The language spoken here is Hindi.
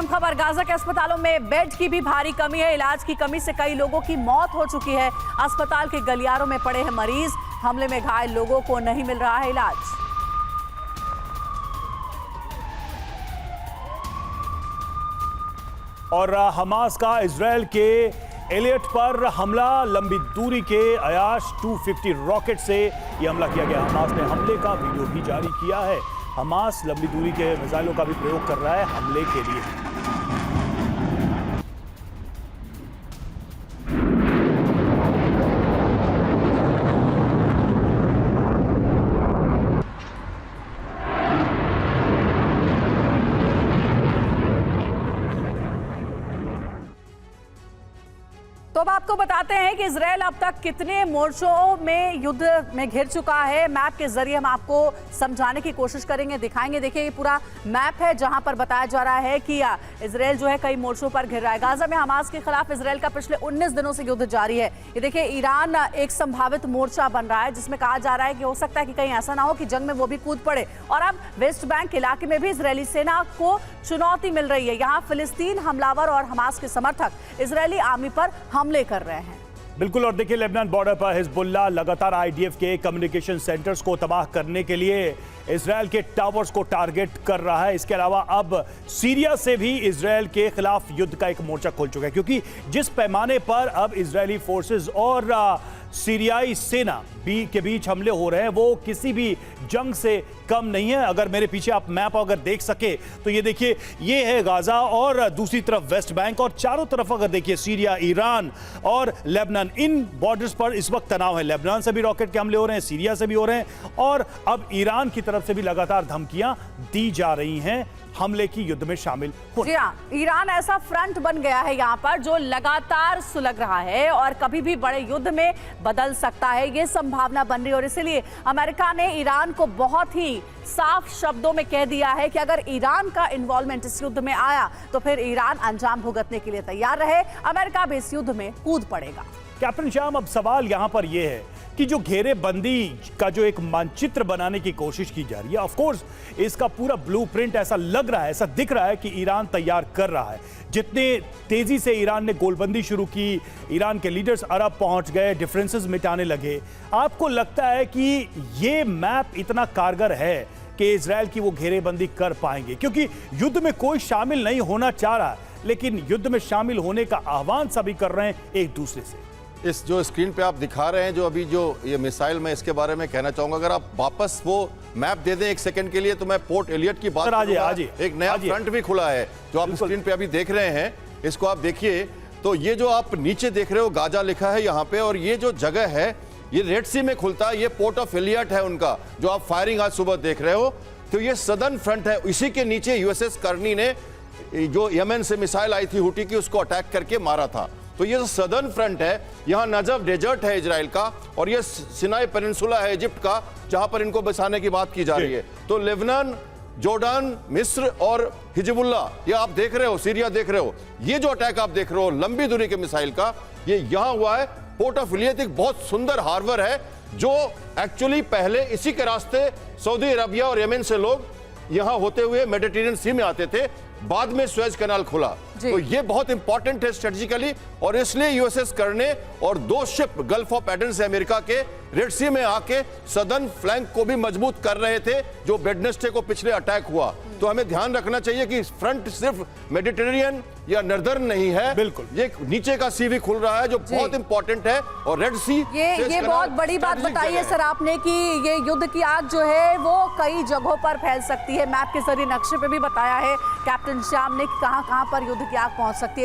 अहम खबर, गाजा के अस्पतालों में बेड की भी भारी कमी है। इलाज की कमी से कई लोगों की मौत हो चुकी है। अस्पताल के गलियारों में पड़े हैं मरीज। हमले में घायल लोगों को नहीं मिल रहा है इलाज। और हमास का इजरायल के एलियट पर हमला, लंबी दूरी के अयाश 250 रॉकेट से यह हमला किया गया। हमास ने हमले का वीडियो भी जारी किया है। हमास लंबी दूरी के मिसाइलों का भी प्रयोग कर रहा है हमले के लिए। तो अब आपको बताते हैं कि इजरायल अब तक कितने मोर्चों में युद्ध में घिर चुका है। मैप के जरिए हम आपको समझाने की कोशिश करेंगे, दिखाएंगे। देखिए ये पूरा मैप है जहां पर बताया जा रहा है कि इजरायल जो है कई मोर्चों पर घिर रहा है। गाजा में हमास के खिलाफ इजरायल का पिछले 19 दिनों से युद्ध जारी है। ये देखिए ईरान एक संभावित मोर्चा बन रहा है जिसमें कहा जा रहा है कि हो सकता है कि कहीं ऐसा ना हो कि जंग में वो भी कूद पड़े। और अब वेस्ट बैंक इलाके में भी इजरायली सेना को चुनौती मिल रही है। यहाँ फिलिस्तीन हमलावर और हमास के समर्थक इजरायली आर्मी पर हमले कर रहे हैं। बिल्कुल। और देखिए लेबनान बॉर्डर पर हिजबुल्लाह लगातार आईडीएफ के कम्युनिकेशन सेंटर्स को तबाह करने के लिए इजरायल के टावर्स को टारगेट कर रहा है। इसके अलावा अब सीरिया से भी इजरायल के खिलाफ युद्ध का एक मोर्चा खुल चुका है, क्योंकि जिस पैमाने पर अब इजरायली फोर्सेस और सीरियाई सेना के बीच हमले हो रहे हैं वो किसी भी जंग से कम नहीं है। अगर मेरे पीछे आप मैप अगर देख सके तो ये देखिए, ये है गाजा और दूसरी तरफ वेस्ट बैंक, और चारों तरफ अगर देखिए सीरिया, ईरान और लेबनान। इन बॉर्डर्स पर इस वक्त तनाव है। लेबनान से भी रॉकेट के हमले हो रहे हैं, सीरिया से भी हो रहे हैं, और अब ईरान की तरफ से भी लगातार धमकियां दी जा रही हैं हमले की युद्ध में शामिल होने। जी हाँ, ईरान ऐसा फ्रंट बन गया है यहाँ पर जो लगातार सुलग रहा है और कभी भी बड़े युद्ध में बदल सकता है, ये संभावना बन रही है। और इसलिए अमेरिका ने ईरान को बहुत ही साफ शब्दों में कह दिया है कि अगर ईरान का इन्वॉल्वमेंट इस युद्ध में आया तो फिर ईरान अंजाम भुगतने के लिए तैयार रहे। अमेरिका भी इस युद्ध में कूद पड़ेगा। कैप्टन श्याम, अब सवाल यहां पर यह है कि जो घेरेबंदी का जो एक मानचित्र बनाने की कोशिश की जा रही है, ऑफ कोर्स इसका पूरा ब्लूप्रिंट ऐसा लग रहा है, ऐसा दिख रहा है कि ईरान तैयार कर रहा है। जितने तेजी से ईरान ने गोलबंदी शुरू की, ईरान के लीडर्स अरब पहुंच गए, डिफरेंसेस मिटाने लगे। आपको लगता है कि ये मैप इतना कारगर है कि इजरायल की वो घेरेबंदी कर पाएंगे? क्योंकि युद्ध में कोई शामिल नहीं होना चाह रहा, लेकिन युद्ध में शामिल होने का आह्वान सभी कर रहे हैं एक दूसरे से। इस जो स्क्रीन पे आप दिखा रहे हैं, जो अभी जो ये मिसाइल, मैं इसके बारे में कहना चाहूंगा। अगर आप वापस वो मैप दे दें एक सेकंड के लिए, तो मैं पोर्ट एलियट की बात करूंगा। एक नया फ्रंट भी खुला है जो आप स्क्रीन पे अभी देख रहे हैं। इसको आप देखिए तो ये जो आप नीचे देख रहे हो गाजा लिखा है यहाँ पे, और ये जो जगह है ये रेड सी में खुलता है। ये पोर्ट ऑफ एलियट है उनका, जो आप फायरिंग आज सुबह देख रहे हो। तो ये सदर्न फ्रंट है। इसी के नीचे यूएसएस करनी ने जो यमन से मिसाइल आई थी हुटी की, उसको अटैक करके मारा था। तो ये जो सदर्न फ्रंट है, यहाँ नजफ डेजर्ट है इजराइल का, और ये सिनाई पेनिनसुला है इजिप्ट का, जहां पर इनको बसाने की बात की जा रही है। तो लेबनान, जॉर्डन, मिस्र और हिजबुल्लाह, ये आप देख रहे हो, सीरिया देख रहे हो। ये जो अटैक आप देख रहे हो लंबी दूरी के मिसाइल का, ये यहां हुआ है। पोर्ट ऑफ इलियट एक बहुत सुंदर हार्बर है जो एक्चुअली पहले इसी के रास्ते सऊदी अरबिया और यमन से लोग यहां होते हुए मेडिटेरियन सी में आते थे। बाद में सुएज कैनाल खुला। तो ये बहुत इंपॉर्टेंट है स्ट्रेटेजिकली, और इसलिए यूएसएस करने और 2 शिप गल्फ ऑफ एडन से अमेरिका के रेड सी में आके सदर्न फ्लैंक को भी मजबूत कर रहे थे जो वेडनेसडे को पिछले अटैक हुआ। तो हमें ध्यान रखना चाहिए कि फ्रंट सिर्फ मेडिटेरेनियन या नर्दर्न नहीं है, बिल्कुल ये नीचे का सी भी खुल रहा है जो बहुत इंपॉर्टेंट है। और रेड सी, ये बहुत बड़ी बात बताई है सर आपने कि ये युद्ध की आग जो है वो कई जगहों पर फैल सकती है। मैप के जरिए नक्शे पे भी बताया है कैप्टन श्याम ने कि कहां-कहां पर युद्ध की आग पहुंच सकती है।